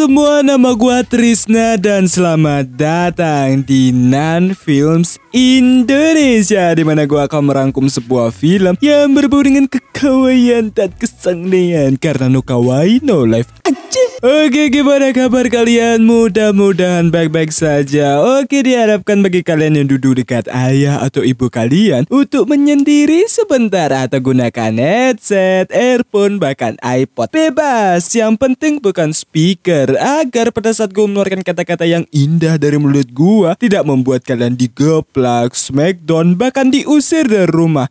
semua, nama gua Trisna dan selamat datang di Nan Films Indonesia, di mana gua akan merangkum sebuah film yang berbau dengan kekawaian dan kesenian karena no kawaii no life aja. Oke, gimana kabar kalian? Mudah-mudahan baik-baik saja. Oke, diharapkan bagi kalian yang duduk dekat ayah atau ibu kalian untuk menyendiri sebentar atau gunakan headset, earphone, bahkan iPod. Bebas, yang penting bukan speaker, agar pada saat gue mengeluarkan kata-kata yang indah dari mulut gue tidak membuat kalian digeplak, smackdown, bahkan diusir dari rumah.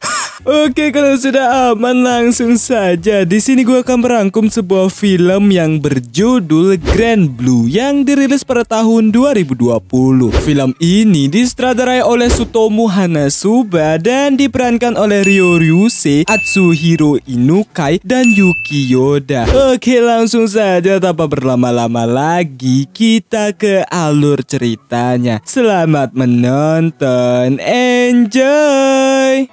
Oke, kalau sudah aman langsung saja. Di sini gue akan merangkum sebuah film yang berjudul Grand Blue yang dirilis pada tahun 2020. Film ini disutradarai oleh Sutomu Hanazuba dan diperankan oleh Ryo Ryusei, Atsuhiro Inukai, dan Yuki Yoda. Oke, langsung saja tanpa berlama-lama lagi kita ke alur ceritanya. Selamat menonton, enjoy.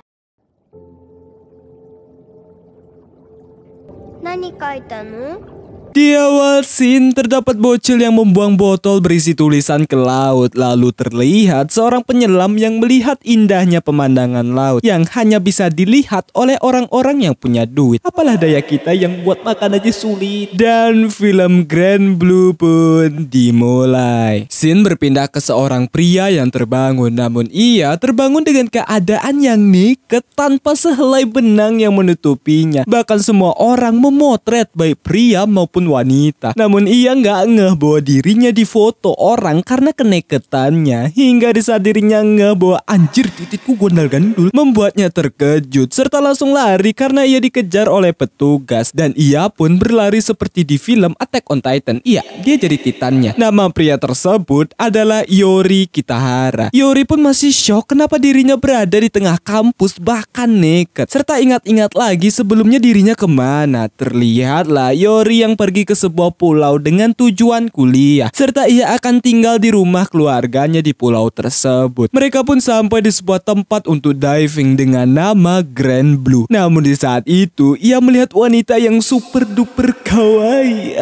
何書いたの? Di awal scene terdapat bocil yang membuang botol berisi tulisan ke laut. Lalu terlihat seorang penyelam yang melihat indahnya pemandangan laut yang hanya bisa dilihat oleh orang-orang yang punya duit. Apalah daya kita yang buat makan aja sulit. Dan film Grand Blue pun dimulai. Scene berpindah ke seorang pria yang terbangun. Namun ia terbangun dengan keadaan yang naked tanpa sehelai benang yang menutupinya. Bahkan semua orang memotret baik pria maupun wanita. Namun ia nggak ngeh bahwa dirinya difoto orang karena keneketannya. Hingga di saat dirinya ngeh bahwa anjir titikku gondal gandul, membuatnya terkejut serta langsung lari karena ia dikejar oleh petugas. Dan ia pun berlari seperti di film Attack on Titan. Iya, dia jadi titannya. Nama pria tersebut adalah Yori Kitahara. Yori pun masih shock kenapa dirinya berada di tengah kampus bahkan naked. Serta ingat-ingat lagi sebelumnya dirinya kemana. Terlihatlah Yori yang pergi ke sebuah pulau dengan tujuan kuliah, serta ia akan tinggal di rumah keluarganya di pulau tersebut. Mereka pun sampai di sebuah tempat untuk diving dengan nama Grand Blue. Namun di saat itu ia melihat wanita yang super duper kawaii.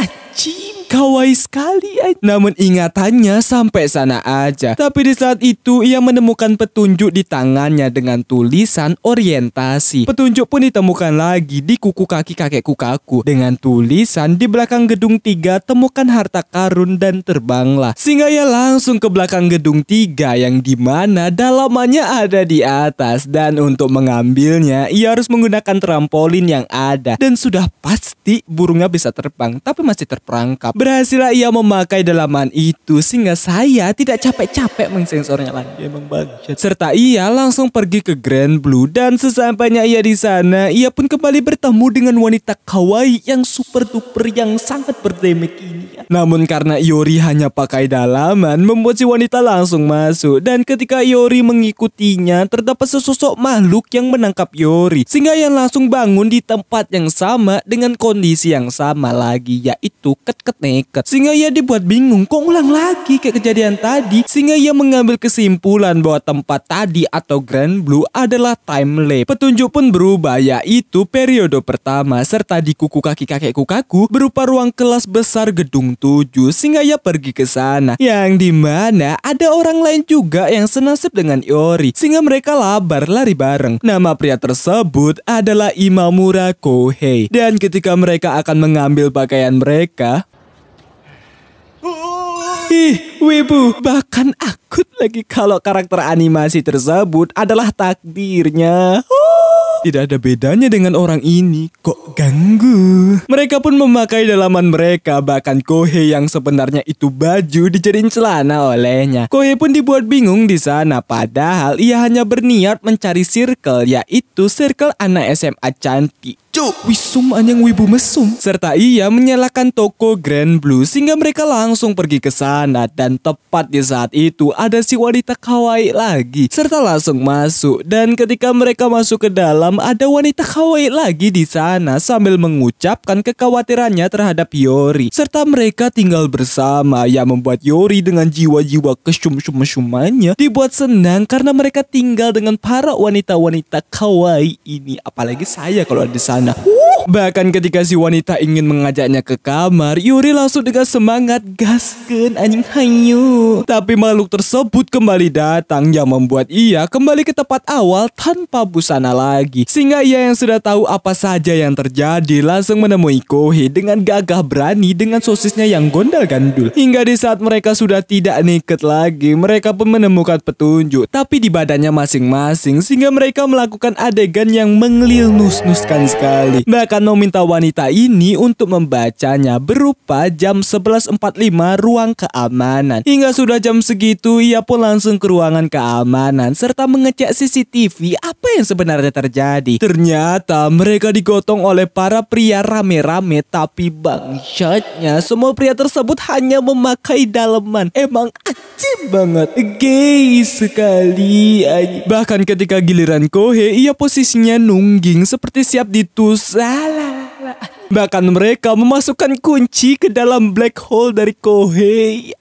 Anjing, kawaii sekali. Namun ingatannya sampai sana aja. Tapi di saat itu ia menemukan petunjuk di tangannya dengan tulisan orientasi. Petunjuk pun ditemukan lagi di kuku kaki kakekku kaku dengan tulisan di belakang gedung 3 temukan harta karun dan terbanglah. Sehingga ia langsung ke belakang gedung 3 yang dimana dalamannya ada di atas. Dan untuk mengambilnya ia harus menggunakan trampolin yang ada. Dan sudah pasti burungnya bisa terbang tapi masih terperangkap. Berhasillah ia memakai dalaman itu sehingga saya tidak capek-capek mensensornya lagi. Emang bagus. Serta ia langsung pergi ke Grand Blue dan sesampainya ia di sana, ia pun kembali bertemu dengan wanita kawaii yang super duper yang sangat berdemek ini. Namun karena Yori hanya pakai dalaman, membuat si wanita langsung masuk. Dan ketika Yori mengikutinya, terdapat sesosok makhluk yang menangkap Yori sehingga ia langsung bangun di tempat yang sama dengan kondisi yang sama lagi, yaitu naked. Sehingga ia dibuat bingung, kok ulang lagi kayak kejadian tadi. Sehingga ia mengambil kesimpulan bahwa tempat tadi atau Grand Blue adalah time lapse. Petunjuk pun berubah, yaitu periode pertama, serta di kuku kaki kakekku kaku berupa ruang kelas besar gedung 7. Sehingga ia pergi ke sana, yang dimana ada orang lain juga yang senasib dengan Yori. Sehingga mereka lari bareng. Nama pria tersebut adalah Imamura Kohei. Dan ketika mereka akan mengambil pakaian mereka, wibu, bahkan akut lagi kalau karakter animasi tersebut adalah takdirnya. Tidak ada bedanya dengan orang ini, kok ganggu. Mereka pun memakai dalaman mereka, bahkan Kohei yang sebenarnya itu baju dijadiin celana olehnya. Kohei pun dibuat bingung di sana, padahal ia hanya berniat mencari circle, yaitu circle anak SMA cantik. Wisum anyang wibu mesum. Serta ia menyalakan toko Grand Blue sehingga mereka langsung pergi ke sana. Dan tepat di saat itu ada si wanita kawaii lagi serta langsung masuk. Dan ketika mereka masuk ke dalam, ada wanita kawaii lagi di sana sambil mengucapkan kekhawatirannya terhadap Yori. Serta mereka tinggal bersama yang membuat Yori dengan jiwa-jiwa kesum-sum-sumannya dibuat senang karena mereka tinggal dengan para wanita-wanita kawaii ini. Apalagi saya kalau ada di sana. sana. Bahkan ketika si wanita ingin mengajaknya ke kamar, Yori langsung dengan semangat gaskeun anjing hayu. Tapi makhluk tersebut kembali datang yang membuat ia kembali ke tempat awal tanpa busana lagi. Sehingga ia yang sudah tahu apa saja yang terjadi langsung menemui Kohei dengan gagah berani dengan sosisnya yang gondal-gandul. Hingga di saat mereka sudah tidak naked lagi, mereka pun menemukan petunjuk tapi di badannya masing-masing, sehingga mereka melakukan adegan yang mengelilnus-nuskan sekali. Bahkan meminta wanita ini untuk membacanya berupa jam 11.45 ruang keamanan. Hingga sudah jam segitu, ia pun langsung ke ruangan keamanan serta mengecek CCTV apa yang sebenarnya terjadi. Ternyata mereka digotong oleh para pria rame-rame, tapi bangsatnya semua pria tersebut hanya memakai daleman. Emang acim banget, gay sekali. Bahkan ketika giliran Kohei, ia posisinya nungging seperti siap ditusuk. Bahkan mereka memasukkan kunci ke dalam black hole dari Kohei.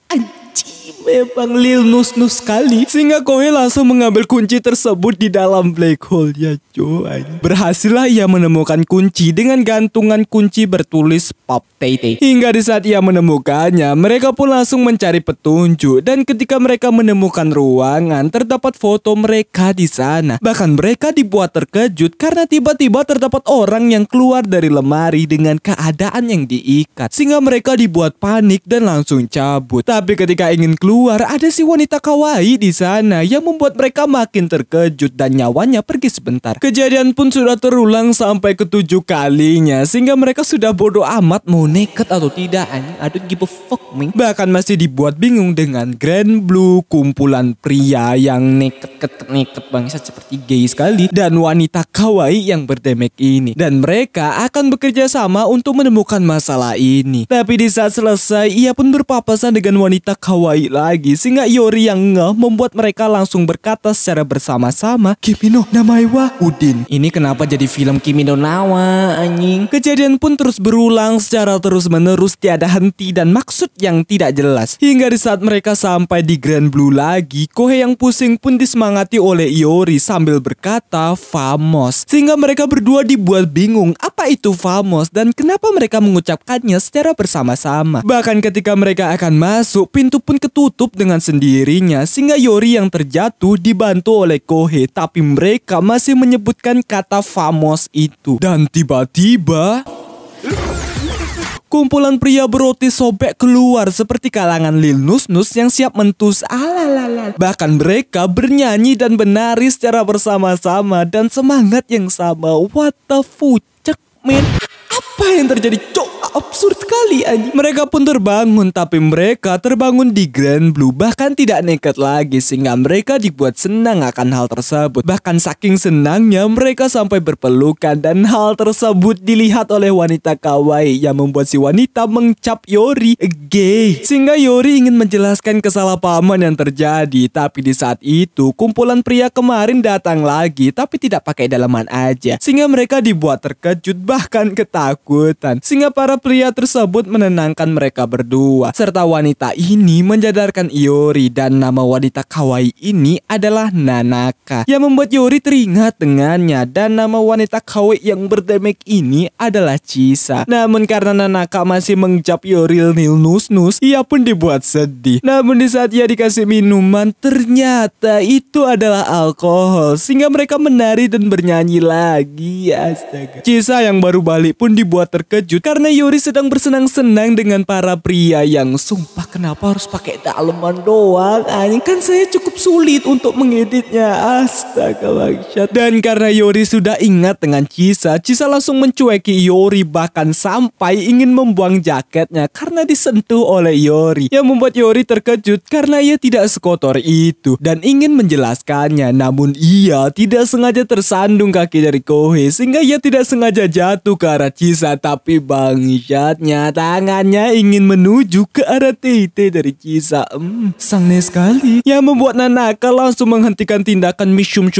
Memang lil nus-nus sekali. Sehingga Kohei langsung mengambil kunci tersebut di dalam black hole ya coy. Berhasillah ia menemukan kunci dengan gantungan kunci bertulis Pop Tete. Hingga di saat ia menemukannya, mereka pun langsung mencari petunjuk. Dan ketika mereka menemukan ruangan, terdapat foto mereka di sana. Bahkan mereka dibuat terkejut karena tiba-tiba terdapat orang yang keluar dari lemari dengan keadaan yang diikat. Sehingga mereka dibuat panik dan langsung cabut. Tapi ketika ingin keluar, ada si wanita kawaii di sana yang membuat mereka makin terkejut dan nyawanya pergi sebentar. Kejadian pun sudah terulang sampai ke-7 kalinya, sehingga mereka sudah bodoh amat mau naked atau tidak. I don't give a fuck man. Bahkan masih dibuat bingung dengan Grand Blue, kumpulan pria yang naked bangsat seperti gay sekali, dan wanita kawaii yang berdemek ini. Dan mereka akan bekerja sama untuk menemukan masalah ini. Tapi di saat selesai, ia pun berpapasan dengan wanita kawaii lagi, sehingga Yori yang ngeh membuat mereka langsung berkata secara bersama-sama, Kimi no namai wa Udin. Ini kenapa jadi film Kimi no Nawa anjing? Kejadian pun terus berulang secara terus-menerus, tiada henti dan maksud yang tidak jelas. Hingga di saat mereka sampai di Grand Blue lagi, Kohei yang pusing pun disemangati oleh Yori sambil berkata Famos. Sehingga mereka berdua dibuat bingung apa itu Famos dan kenapa mereka mengucapkannya secara bersama-sama. Bahkan ketika mereka akan masuk, pintu pun ketutup dengan sendirinya, sehingga Yori yang terjatuh dibantu oleh Kohei, tapi mereka masih menyebutkan kata Famos itu. Dan tiba-tiba kumpulan pria beroti sobek keluar seperti kalangan lil nus-nus yang siap mentus alalala. Bahkan mereka bernyanyi dan menari secara bersama-sama dan semangat yang sama. What the fuck man? Apa yang terjadi? Cok, absurd sekali anjing. Mereka pun terbangun, tapi mereka terbangun di Grand Blue, bahkan tidak naked lagi, sehingga mereka dibuat senang akan hal tersebut. Bahkan saking senangnya mereka sampai berpelukan, dan hal tersebut dilihat oleh wanita kawaii yang membuat si wanita mengcap Yori gay. Sehingga Yori ingin menjelaskan kesalahpahaman yang terjadi, tapi di saat itu kumpulan pria kemarin datang lagi, tapi tidak pakai dalaman aja, sehingga mereka dibuat terkejut bahkan ketakutan. Sehingga para pria tersebut menenangkan mereka berdua, serta wanita ini menjadarkan Yori, dan nama wanita kawaii ini adalah Nanaka, yang membuat Yori teringat dengannya, dan nama wanita kawaii yang berdemek ini adalah Chisa. Namun karena Nanaka masih mengecap Yori nil nus-nus, ia pun dibuat sedih. Namun di saat ia dikasih minuman, ternyata itu adalah alkohol, sehingga mereka menari dan bernyanyi lagi. Astaga. Chisa yang baru balik pun dibuat terkejut karena Yori sedang bersenang-senang dengan para pria yang sumpah kenapa harus pakai daleman doang anjing, kan saya cukup sulit untuk mengeditnya. Astaga bangsat. Dan karena Yori sudah ingat dengan Chisa langsung mencueki Yori, bahkan sampai ingin membuang jaketnya karena disentuh oleh Yori, yang membuat Yori terkejut karena ia tidak sekotor itu dan ingin menjelaskannya. Namun ia tidak sengaja tersandung kaki dari Kohei, sehingga ia tidak sengaja jatuh ke arah Chisa. Tapi dahsyatnya tangannya ingin menuju ke arah tete dari Chisa. Sangne sekali. Yang membuat Nanaka langsung menghentikan tindakan mesum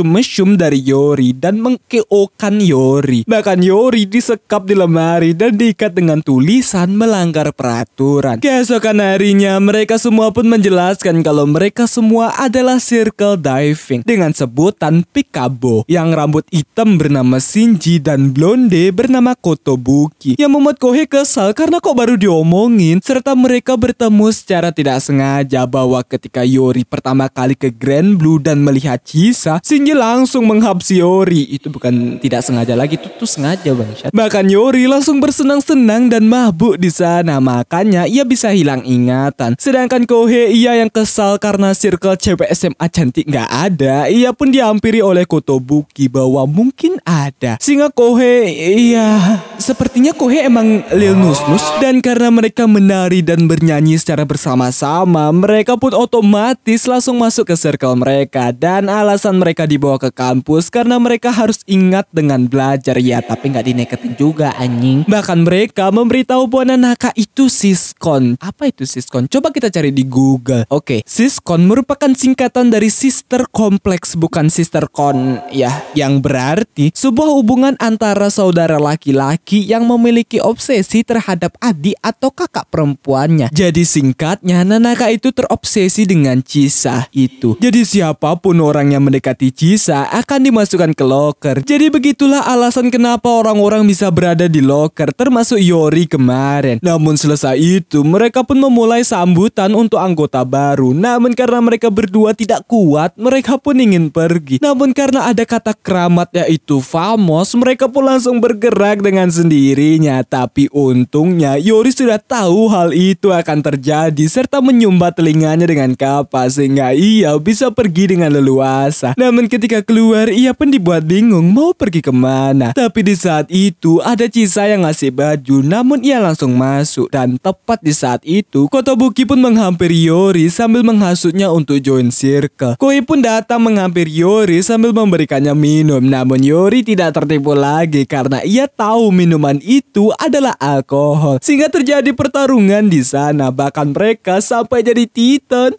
dari Yori dan meng-KO-kan Yori. Bahkan Yori disekap di lemari dan diikat dengan tulisan melanggar peraturan. Keesokan harinya mereka semua pun menjelaskan kalau mereka semua adalah circle diving dengan sebutan Pikabo, yang rambut hitam bernama Shinji dan blonde bernama Kotobuki, yang membuat Kohei kesal karena kok baru diomongin, serta mereka bertemu secara tidak sengaja bahwa ketika Yori pertama kali ke Grand Blue dan melihat Chisa, Shinji langsung menghabisi Yori. Itu bukan tidak sengaja lagi, itu tuh sengaja bangsat. Bahkan Yori langsung bersenang-senang dan mabuk di sana, makanya ia bisa hilang ingatan. Sedangkan Kohei ia yang kesal karena circle cewek SMA cantik nggak ada. Ia pun dihampiri oleh Kotobuki bahwa mungkin ada. Sehingga Kohei, iya, sepertinya Kohei emang Lil Nus-Nus. Dan karena mereka menari dan bernyanyi secara bersama-sama, mereka pun otomatis langsung masuk ke circle mereka. Dan alasan mereka dibawa ke kampus karena mereka harus ingat dengan belajar. Ya, tapi nggak dineketin juga anjing. Bahkan mereka memberitahu bahwa Nanaka itu siskon. Apa itu siskon? Coba kita cari di Google. Oke, siskon merupakan singkatan dari sister kompleks, bukan sister con ya, yang berarti sebuah hubungan antara saudara laki-laki yang memiliki obsesi terhadap adik atau kakak perempuannya. Jadi singkatnya, Nanaka itu terobsesi dengan Chisa itu. Jadi siapapun orang yang mendekati Chisa akan dimasukkan ke locker. Jadi begitulah alasan kenapa orang-orang bisa berada di locker, termasuk Yori kemarin. Namun selesai itu, mereka pun memulai sambutan untuk anggota baru. Namun karena mereka berdua tidak kuat, mereka pun ingin pergi. Namun karena ada kata keramat yaitu Famos, mereka pun langsung bergerak dengan sendirinya. Tapi untungnya Yori sudah tahu hal itu akan terjadi serta menyumbat telinganya dengan kapas sehingga ia bisa pergi dengan leluasa. Namun ketika keluar, ia pun dibuat bingung mau pergi kemana. Tapi di saat itu ada Chisa yang ngasih baju, namun ia langsung masuk. Dan tepat di saat itu, Kotobuki pun menghampiri Yori sambil menghasutnya untuk join circle. Kohei pun datang menghampiri Yori sambil memberikannya minum. Namun Yori tidak tertipu lagi karena ia tahu minuman itu adalah alkohol. Sehingga terjadi pertarungan di sana. Bahkan mereka sampai jadi Titan.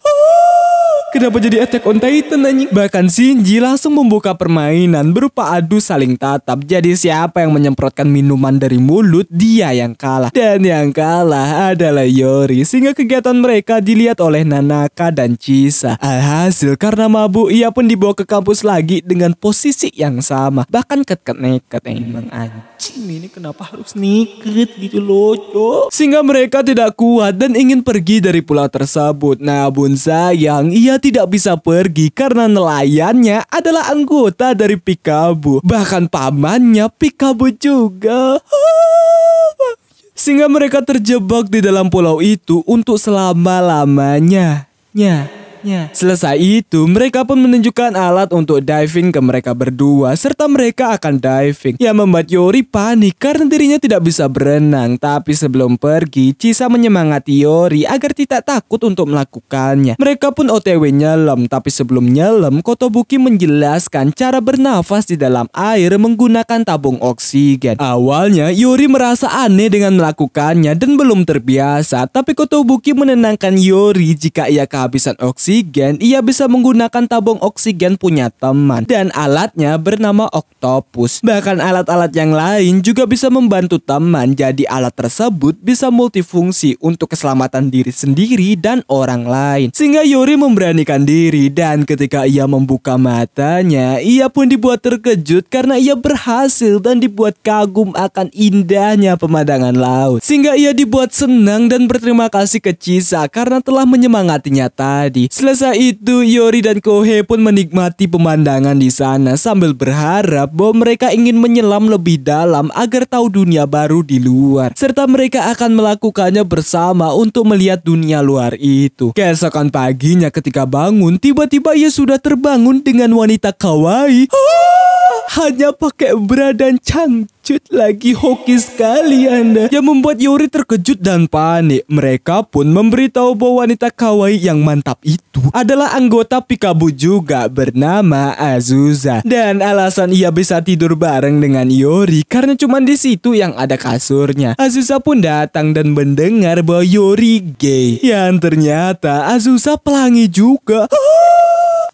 Kenapa jadi Attack on Titan anjing? Bahkan Shinji langsung membuka permainan berupa adu saling tatap. Jadi siapa yang menyemprotkan minuman dari mulut, dia yang kalah. Dan yang kalah adalah Yori. Sehingga kegiatan mereka dilihat oleh Nanaka dan Chisa. Alhasil karena mabuk, ia pun dibawa ke kampus lagi dengan posisi yang sama. Bahkan neket emang anjing ini kenapa harus neket gitu loh, cok. Sehingga mereka tidak kuat dan ingin pergi dari pulau tersebut. Namun sayang, ia tidak bisa pergi karena nelayannya adalah anggota dari Pikabo. Bahkan pamannya Pikabo juga. Sehingga mereka terjebak di dalam pulau itu untuk selama-lamanya. Selesai itu, mereka pun menunjukkan alat untuk diving ke mereka berdua, serta mereka akan diving. Yang membuat Yori panik karena dirinya tidak bisa berenang. Tapi sebelum pergi, Chisa menyemangati Yori agar tidak takut untuk melakukannya. Mereka pun OTW nyelam, tapi sebelum nyelam, Kotobuki menjelaskan cara bernafas di dalam air menggunakan tabung oksigen. Awalnya, Yori merasa aneh dengan melakukannya dan belum terbiasa, tapi Kotobuki menenangkan Yori jika ia kehabisan oksigen, ia bisa menggunakan tabung oksigen punya teman dan alatnya bernama Octopus. Bahkan alat-alat yang lain juga bisa membantu teman. Jadi alat tersebut bisa multifungsi untuk keselamatan diri sendiri dan orang lain. Sehingga Yori memberanikan diri dan ketika ia membuka matanya, ia pun dibuat terkejut karena ia berhasil dan dibuat kagum akan indahnya pemandangan laut. Sehingga ia dibuat senang dan berterima kasih ke Chisa karena telah menyemangatinya tadi. Selesai itu, Yori dan Kohei pun menikmati pemandangan di sana sambil berharap bahwa mereka ingin menyelam lebih dalam agar tahu dunia baru di luar. Serta mereka akan melakukannya bersama untuk melihat dunia luar itu. Keesokan paginya ketika bangun, tiba-tiba ia sudah terbangun dengan wanita kawaii. Hanya pakai bra dan cangcut lagi, hoki sekali Anda. Yang membuat Yori terkejut dan panik. Mereka pun memberitahu bahwa wanita kawaii yang mantap itu adalah anggota Peekaboo juga bernama Azusa. Dan alasan ia bisa tidur bareng dengan Yori karena cuma di situ yang ada kasurnya. Azusa pun datang dan mendengar bahwa Yori gay. Yang ternyata Azusa pelangi juga.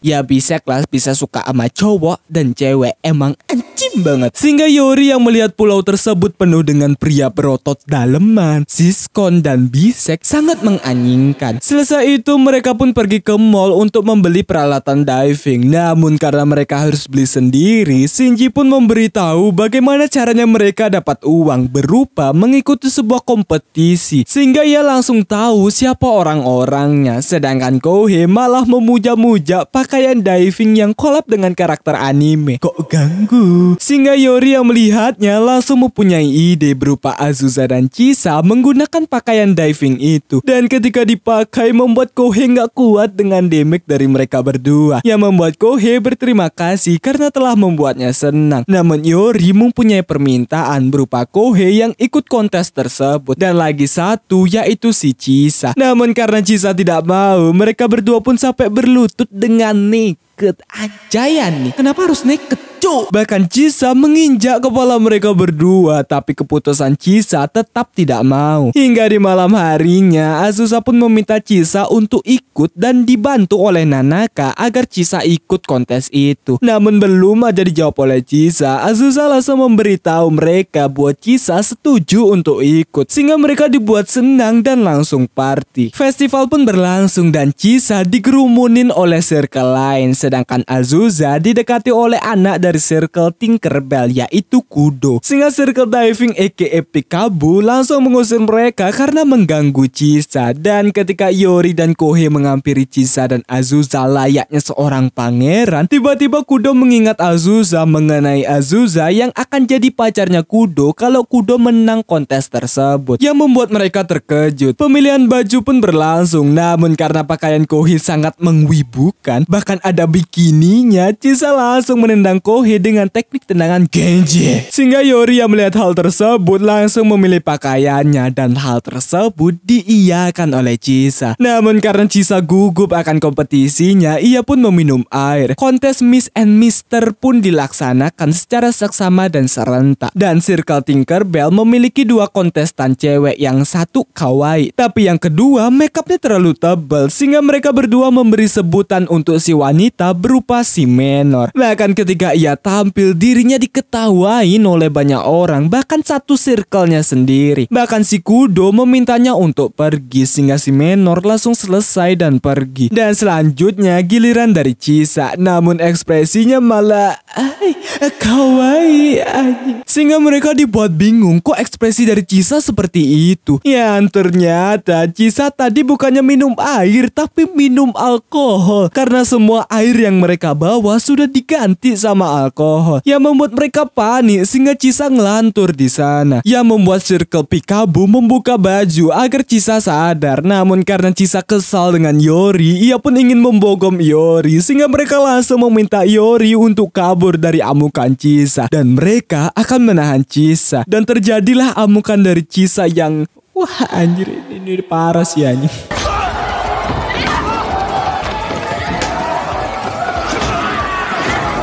Ya bisa kelas, bisa suka sama cowok dan cewek, emang anjing banget. Sehingga Yori yang melihat pulau tersebut penuh dengan pria berotot daleman, siskon dan bisek sangat menganjingkan. Selesai itu mereka pun pergi ke mall untuk membeli peralatan diving. Namun karena mereka harus beli sendiri, Shinji pun memberitahu bagaimana caranya mereka dapat uang berupa mengikuti sebuah kompetisi. Sehingga ia langsung tahu siapa orang-orangnya. Sedangkan Kohei malah memuja-muja pakaian diving yang collab dengan karakter anime. Kok ganggu? Sehingga Yori yang melihatnya langsung mempunyai ide berupa Azusa dan Chisa menggunakan pakaian diving itu. Dan ketika dipakai membuat Kohei gak kuat dengan damage dari mereka berdua. Yang membuat Kohei berterima kasih karena telah membuatnya senang. Namun Yori mempunyai permintaan berupa Kohei yang ikut kontes tersebut. Dan lagi satu yaitu si Chisa. Namun karena Chisa tidak mau, mereka berdua pun sampai berlutut dengan naked. Ajayan nih, kenapa harus naked? Bahkan Chisa menginjak kepala mereka berdua, tapi keputusan Chisa tetap tidak mau. Hingga di malam harinya, Azusa pun meminta Chisa untuk ikut dan dibantu oleh Nanaka agar Chisa ikut kontes itu. Namun belum aja dijawab oleh Chisa, Azusa langsung memberitahu mereka bahwa Chisa setuju untuk ikut. Sehingga mereka dibuat senang dan langsung party. Festival pun berlangsung dan Chisa digerumunin oleh circle lain. Sedangkan Azusa didekati oleh anak dari circle Tinkerbell yaitu Kudo. Sehingga circle diving aka Peekaboo langsung mengusir mereka karena mengganggu Chisa. Dan ketika Yori dan Kohei menghampiri Chisa dan Azusa layaknya seorang pangeran, tiba-tiba Kudo mengingat Azusa mengenai Azusa yang akan jadi pacarnya Kudo kalau Kudo menang kontes tersebut. Yang membuat mereka terkejut. Pemilihan baju pun berlangsung, namun karena pakaian Kohei sangat mengwibukan, bahkan ada bikininya, Chisa langsung menendang Kohei dengan teknik tendangan Genji. Sehingga Yori yang melihat hal tersebut langsung memilih pakaiannya dan hal tersebut diiyakan oleh Chisa. Namun karena Chisa gugup akan kompetisinya, ia pun meminum air. Kontes Miss and Mister pun dilaksanakan secara seksama dan serentak. Dan Circle Tinkerbell memiliki dua kontestan cewek, yang satu kawaii, tapi yang kedua makeupnya terlalu tebal sehingga mereka berdua memberi sebutan untuk si wanita berupa si Menor. Bahkan ketika ia tampil, dirinya diketawain oleh banyak orang, bahkan satu circle-nya sendiri. Bahkan si Kudo memintanya untuk pergi sehingga si Menor langsung selesai dan pergi. Dan selanjutnya giliran dari Chisa, namun ekspresinya malah kawaii anjing. Sehingga mereka dibuat bingung, kok ekspresi dari Chisa seperti itu. Yang ternyata Chisa tadi bukannya minum air tapi minum alkohol, karena semua air yang mereka bawa sudah diganti sama alkohol, yang membuat mereka panik sehingga Chisa ngelantur di sana. Yang membuat Circle Peekaboo membuka baju agar Chisa sadar. Namun karena Chisa kesal dengan Yori, ia pun ingin membogom Yori sehingga mereka langsung meminta Yori untuk kabur dari amukan Chisa dan mereka akan menahan Chisa. Dan terjadilah amukan dari Chisa yang wah anjir, ini parah sih anjing.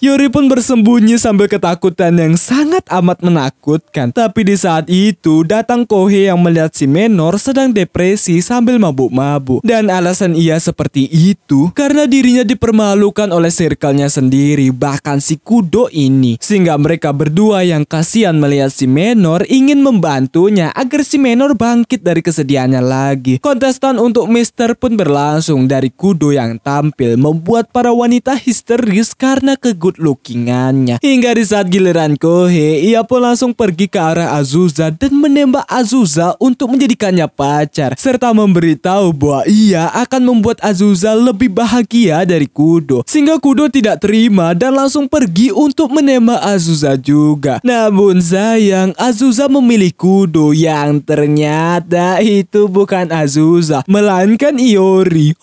Yori pun bersembunyi sambil ketakutan yang sangat amat menakutkan. Tapi di saat itu datang Kohei yang melihat si Menor sedang depresi sambil mabuk-mabuk. Dan alasan ia seperti itu karena dirinya dipermalukan oleh circle-nya sendiri, bahkan si Kudo ini. Sehingga mereka berdua yang kasihan melihat si Menor ingin membantunya agar si Menor bangkit dari kesedihannya lagi. Kontestan untuk Mister pun berlangsung. Dari Kudo yang tampil membuat para wanita histeris karena good lookingannya. Hingga di saat giliran Kohei, ia pun langsung pergi ke arah Azusa dan menembak Azusa untuk menjadikannya pacar, serta memberitahu bahwa ia akan membuat Azusa lebih bahagia dari Kudo. Sehingga Kudo tidak terima dan langsung pergi untuk menembak Azusa juga. Namun sayang, Azusa memilih Kudo yang ternyata itu bukan Azusa, melainkan Iori.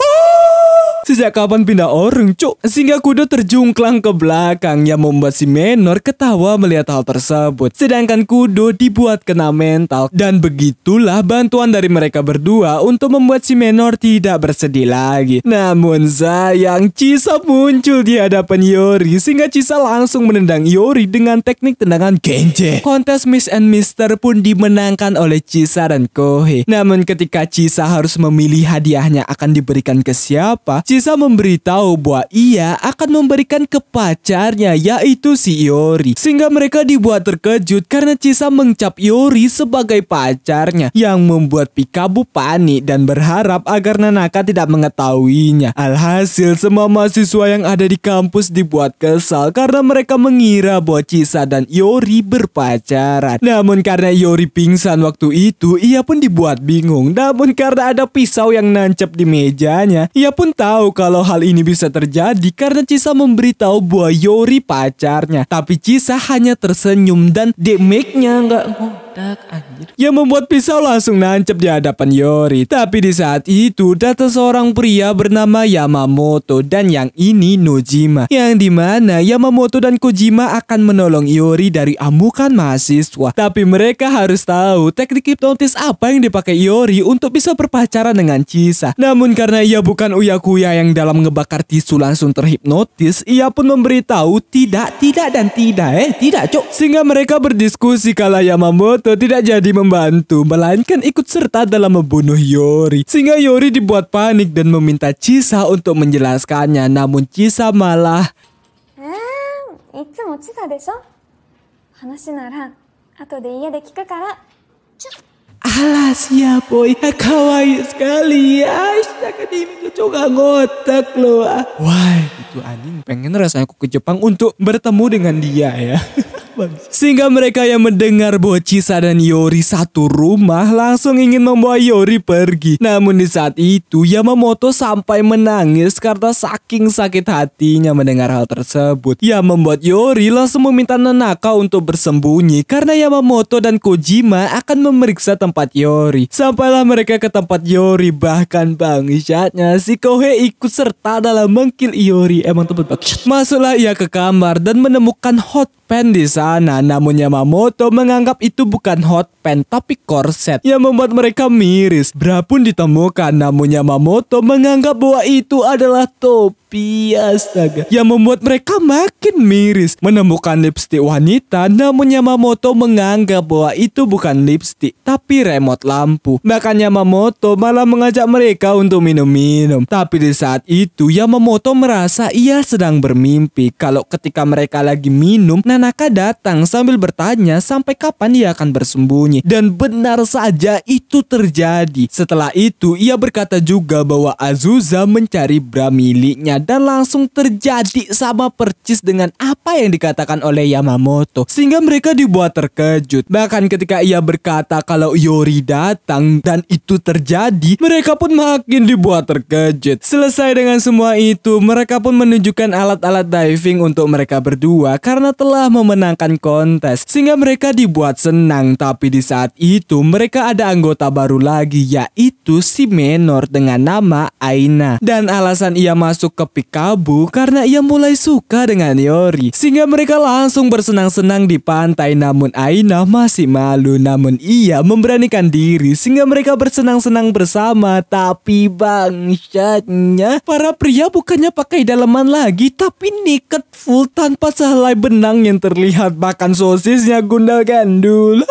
Sejak kapan pindah orang, cuk? Sehingga Kudo terjungklang ke belakang yang membuat si Menor ketawa melihat hal tersebut. Sedangkan Kudo dibuat kena mental. Dan begitulah bantuan dari mereka berdua untuk membuat si Menor tidak bersedih lagi. Namun sayang, Chisa muncul di hadapan Yori sehingga Chisa langsung menendang Yori dengan teknik tendangan Genji. Kontes Miss and Mister pun dimenangkan oleh Chisa dan Kohei. Namun ketika Chisa harus memilih hadiahnya akan diberikan ke siapa, Chisa memberitahu bahwa ia akan memberikan ke pacarnya, yaitu si Yori. Sehingga mereka dibuat terkejut karena Chisa mengcap Yori sebagai pacarnya, yang membuat Pikabu panik dan berharap agar Nanaka tidak mengetahuinya. Alhasil semua mahasiswa yang ada di kampus dibuat kesal karena mereka mengira bahwa Chisa dan Yori berpacaran. Namun karena Yori pingsan waktu itu, ia pun dibuat bingung. Namun karena ada pisau yang nancap di mejanya, ia pun tahu kalau hal ini bisa terjadi karena Chisa memberitahu bahwa Yori pacarnya. Tapi Chisa hanya tersenyum dan damage-nya nggak ngodak anjir. Yang membuat pisau langsung nancap di hadapan Yori. Tapi di saat itu datang seorang pria bernama Yamamoto dan yang ini Nojima. Yang dimana Yamamoto dan Kojima akan menolong Yori dari amukan mahasiswa. Tapi mereka harus tahu teknik hipnotis apa yang dipakai Yori untuk bisa berpacaran dengan Chisa. Namun karena ia bukan Uyakuya yang dalam ngebakar tisu langsung terhipnotis, ia pun memberitahu tidak dan tidak cok. Sehingga mereka berdiskusi kalau Yamamoto tidak jadi membantu, melainkan ikut serta dalam membunuh Yori. Sehingga Yori dibuat panik dan meminta Chisa untuk menjelaskannya. Namun Chisa malah いつもチサでしょ話なら後で家で聞くから Alas ya boy, kawaii sekali ya. Astaga, ini tuh coba ngotak loh. Wah, itu anjing pengen rasanya aku ke Jepang untuk bertemu dengan dia ya. Sehingga mereka yang mendengar bahwa Chisa dan Yori satu rumah langsung ingin membawa Yori pergi. Namun di saat itu Yamamoto sampai menangis karena saking sakit hatinya mendengar hal tersebut. Yang membuat Yori langsung meminta Nanaka untuk bersembunyi karena Yamamoto dan Kojima akan memeriksa tempat Yori. Sampailah mereka ke tempat Yori, bahkan bangsatnya si Kohei ikut serta dalam mengkill Yori. Emang tempat bangsat. Masuklah ia ke kamar dan menemukan hot pen di sana. Namun Yamamoto menganggap itu bukan hot pen tapi korset, yang membuat mereka miris. Bra pun ditemukan, namun Yamamoto menganggap bahwa itu adalah topi. Astaga, yang membuat mereka makin miris. Menemukan lipstik wanita, namun Yamamoto menganggap bahwa itu bukan lipstik tapi remote lampu. Bahkan Yamamoto malah mengajak mereka untuk minum-minum. Tapi di saat itu Yamamoto merasa ia sedang bermimpi kalau ketika mereka lagi minum, Nanaka datang sambil bertanya sampai kapan ia akan bersembunyi. Dan benar saja itu terjadi. Setelah itu ia berkata juga bahwa Azusa mencari bra miliknya dan langsung terjadi sama percis dengan apa yang dikatakan oleh Yamamoto. Sehingga mereka dibuat terkejut. Bahkan ketika ia berkata kalau Yori datang dan itu terjadi, mereka pun makin dibuat terkejut. Selesai dengan semua itu, mereka pun menunjukkan alat-alat diving untuk mereka berdua karena telah memenangkan kontes. Sehingga mereka dibuat senang. Tapi di saat itu mereka ada anggota baru lagi, yaitu si Menor dengan nama Aina. Dan alasan ia masuk ke Pikabu karena ia mulai suka dengan Yori. Sehingga mereka langsung bersenang-senang di pantai. Namun Aina masih malu. Namun ia memberanikan diri sehingga mereka bersenang-senang bersama. Tapi bangsatnya, para pria bukannya pakai daleman lagi tapi naked full tanpa sehelai benang yang terlihat. Bahkan sosisnya gundal gandul.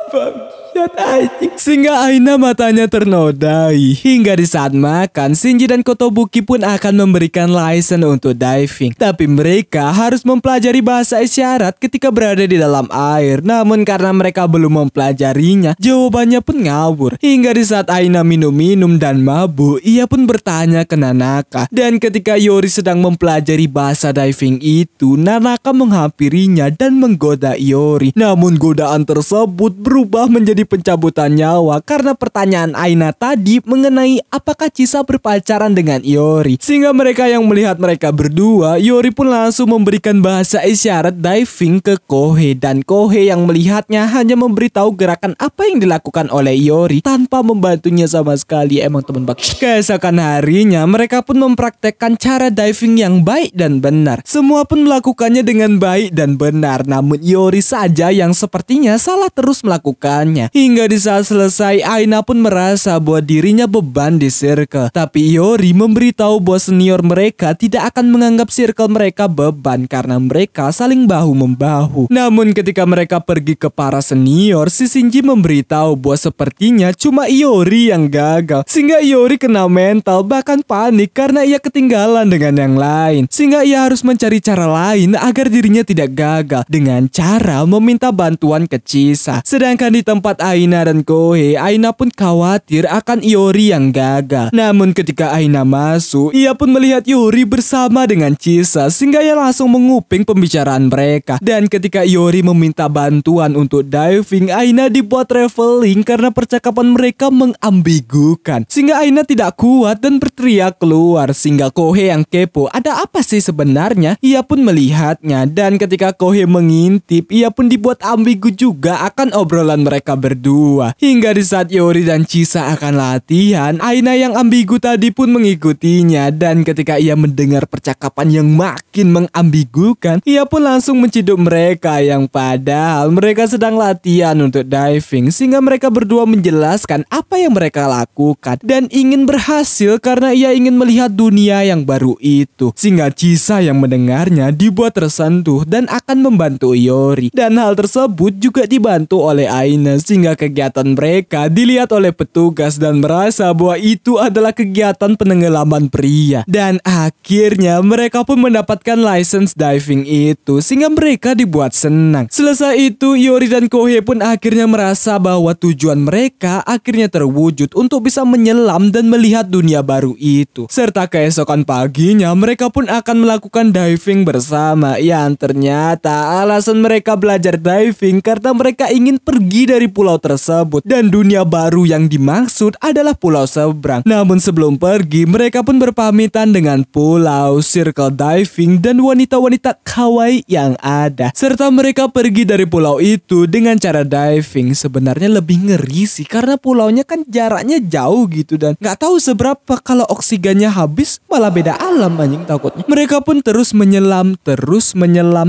Bangsat anjing. Sehingga Aina matanya ternodai. Hingga di saat makan, Shinji dan Kotobuki pun akan memberikan license untuk diving. Tapi mereka harus mempelajari bahasa isyarat ketika berada di dalam air. Namun karena mereka belum mempelajarinya, jawabannya pun ngawur. Hingga di saat Aina minum-minum dan mabuk, ia pun bertanya ke Nanaka. Dan ketika Yori sedang mempelajari bahasa diving itu, Nanaka menghampirinya dan menggoda Yori. Namun godaan tersebut berubah menjadi pencabutan nyawa karena pertanyaan Aina tadi mengenai apakah Chisa berpacaran dengan Iori. Sehingga mereka yang melihat mereka berdua, Iori pun langsung memberikan bahasa isyarat diving ke Kohei, dan Kohei yang melihatnya hanya memberitahu gerakan apa yang dilakukan oleh Iori tanpa membantunya sama sekali. Emang teman bagus. Keesokan harinya mereka pun mempraktekkan cara diving yang baik dan benar. Semua pun melakukannya dengan baik dan benar, namun Iori saja yang sepertinya salah terus melakukannya. Hingga di saat selesai, Aina pun merasa bahwa dirinya beban di circle. Tapi Iori memberitahu bahwa senior mereka tidak akan menganggap circle mereka beban karena mereka saling bahu-membahu. Namun ketika mereka pergi ke para senior, si Shinji memberitahu bahwa sepertinya cuma Iori yang gagal. Sehingga Iori kena mental, bahkan panik karena ia ketinggalan dengan yang lain. Sehingga ia harus mencari cara lain agar dirinya tidak gagal dengan cara meminta bantuan ke Chisa. Sedangkan di tempat Aina dan Kohei, Aina pun khawatir akan Iori yang gagal. Namun ketika Aina masuk, ia pun melihat Iori bersama dengan Chisa, sehingga ia langsung menguping pembicaraan mereka. Dan ketika Iori meminta bantuan untuk diving, Aina dibuat traveling karena percakapan mereka mengambigukan. Sehingga Aina tidak kuat dan berteriak keluar, sehingga Kohei yang kepo, ada apa sih sebenarnya? Ia pun melihatnya, dan ketika Kohei mengintip, ia pun dibuat ambigu juga akan obrolan mereka berdua. Hingga di saat Iori dan Chisa akan latihan, Aina yang ambigu tadi pun mengikutinya, dan ketika ia mendengar percakapan yang makin mengambigukan, ia pun langsung menciduk mereka yang padahal mereka sedang latihan untuk diving, sehingga mereka berdua menjelaskan apa yang mereka lakukan dan ingin berhasil karena ia ingin melihat dunia yang baru itu. Sehingga Chisa yang mendengarnya dibuat tersentuh dan akan membantu Iori, dan hal tersebut juga dibantu oleh Aina, sehingga kegiatan mereka dilihat oleh petugas dan merasa bahwa itu adalah kegiatan penenggelaman pria. Dan akhirnya mereka pun mendapatkan license diving itu, sehingga mereka dibuat senang. Selesai itu, Iori dan Kohei pun akhirnya merasa bahwa tujuan mereka akhirnya terwujud untuk bisa menyelam dan melihat dunia baru itu. Serta keesokan paginya mereka pun akan melakukan diving bersama, yang ternyata alasan mereka belajar diving karena mereka ingin pergi dari pulau tersebut, dan dunia baru yang dimaksud adalah pulau seberang. Namun sebelum pergi, mereka pun berpamitan dengan pulau, circle diving, dan wanita-wanita kawaii yang ada. Serta mereka pergi dari pulau itu dengan cara diving. Sebenarnya lebih ngeri sih karena pulaunya kan jaraknya jauh gitu, dan nggak tahu seberapa kalau oksigennya habis malah beda alam anjing takutnya. Mereka pun terus menyelam.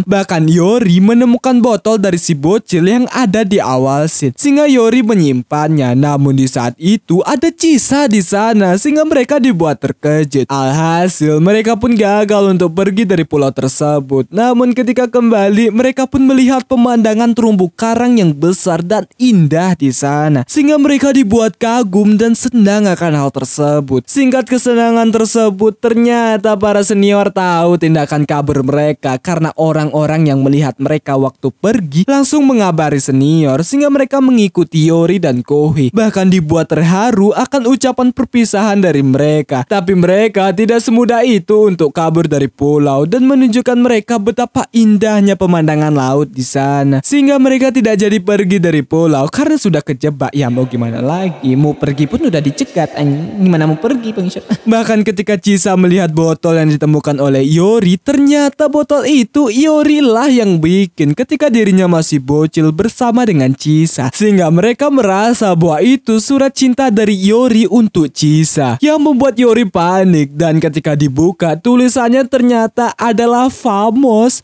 Bahkan Iori menemukan botol dari si bocil yang ada di awal scene, sehingga Iori menyimpannya. Namun di saat itu ada Chisa di sana, sehingga mereka dibuat terkejut. Alhasil mereka pun gagal untuk pergi dari pulau tersebut. Namun ketika kembali, mereka pun melihat pemandangan terumbu karang yang besar dan indah di sana, sehingga mereka dibuat kagum dan senang akan hal tersebut. Singkat kesenangan tersebut, ternyata para senior tahu tindakan kabur mereka karena orang-orang yang melihat mereka waktu pergi langsung mengabari senior, sehingga mereka mengikuti Iori dan Kohei. Bahkan dibuat terharu akan ucapan perpisahan dari mereka. Tapi mereka tidak semudah itu untuk kabur dari pulau dan menunjukkan mereka betapa indahnya pemandangan laut di sana, sehingga mereka tidak jadi pergi dari pulau karena sudah kejebak. Ya mau gimana lagi, mau pergi pun udah dicegat, gimana mau pergi bangsat. Bahkan ketika Chisa melihat botol yang ditemukan oleh Iori, ternyata botol itu Iori lah yang bikin ketika dirinya masih bocil bersama dengan Chisa, sehingga mereka merasa bahwa itu surat cinta dari Iori untuk Chisa, yang membuat Iori panik. Dan ketika dibuka, tulisannya ternyata adalah Famos.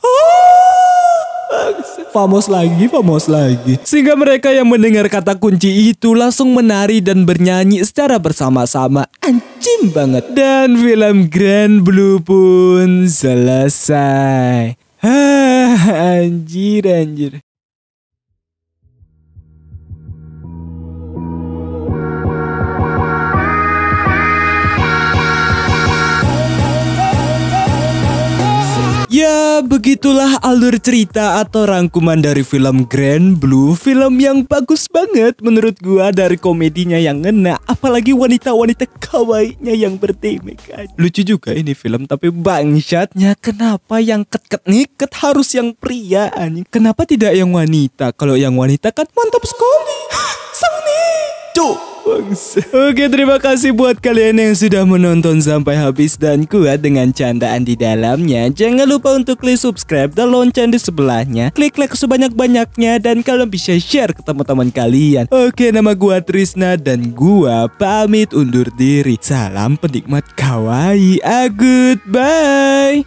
Famos lagi. Sehingga mereka yang mendengar kata kunci itu langsung menari dan bernyanyi secara bersama-sama. Anjing banget. Dan film Grand Blue pun selesai. Anjir. Ya Ya, begitulah alur cerita atau rangkuman dari film Grand Blue. Film yang bagus banget menurut gua, dari komedinya yang ngena, apalagi wanita-wanita kawainya yang berdemek. Lucu juga ini film, tapi bangsatnya kenapa yang ket niket harus yang pria anjing? Kenapa tidak yang wanita? Kalau yang wanita kan mantap sekali. Sang nih, cuk. Oke, terima kasih buat kalian yang sudah menonton sampai habis dan kuat dengan candaan di dalamnya. Jangan lupa untuk klik subscribe dan lonceng di sebelahnya. Klik like sebanyak-banyaknya dan kalian bisa share ke teman-teman kalian. Oke, nama gua Trisna dan gua pamit undur diri. Salam penikmat kawaii. Goodbye.